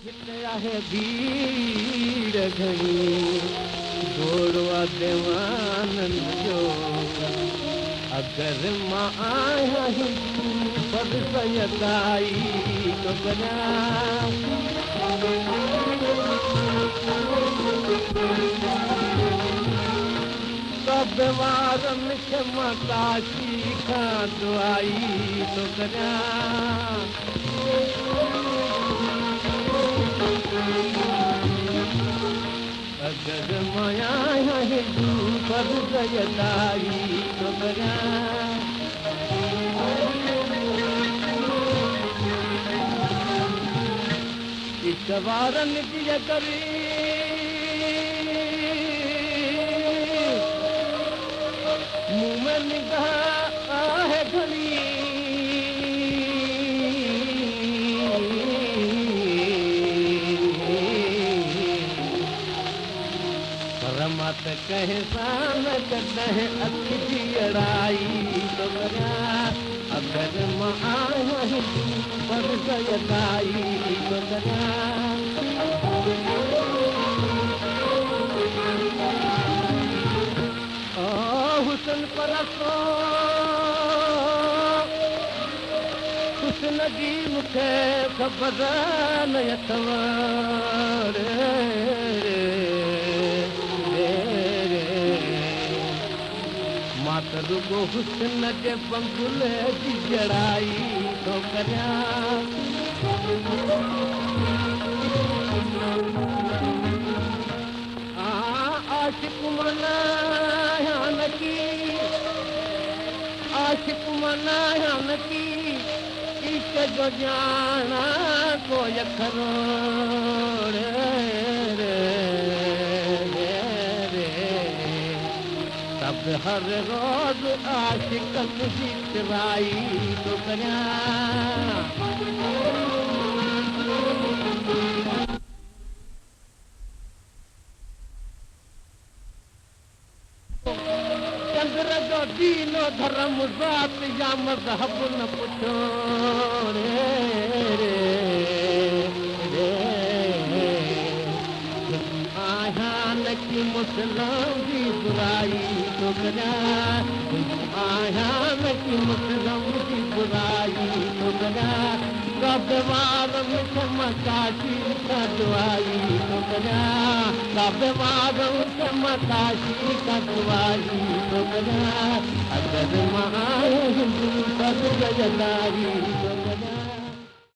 आहे भीड़ घणी गोड़वा देवानंद जो अगर मां आया हिंदू पद सयदाई तो बना सब वारन क्षमा काशी का दुआई तो बना अगर माया हिंदू पद सयदाई तो बना वारन जी करी मुंह में निगाह है घनी परमत कहे सान कहे अखी जी अड़ाई तो करा अगर मां आया हिंदू पर गयदाई तो करा हुसन परसो हुसन जी मूंखे ख़बर न अथव मां त रुगो हुसन जे बंगुल जी जड़ाई थो करियां आशिक मनाया नकी इश्क जो जाना कोई अखरो सब हर रोज आशिक जी चराई तो करियां चंद्र जो दीनो धर्म जात या मजहब न पुछो आया नकी मुस्लिम जी बुराई तो करा आया नकी मुस्लिम जी बुराई तो करा कब वारम क्षमा काशी का दुआई तो करा कब वारम क्षमा काशी का दुआई तो करा अगर मां हिंदू पद गयदारी तो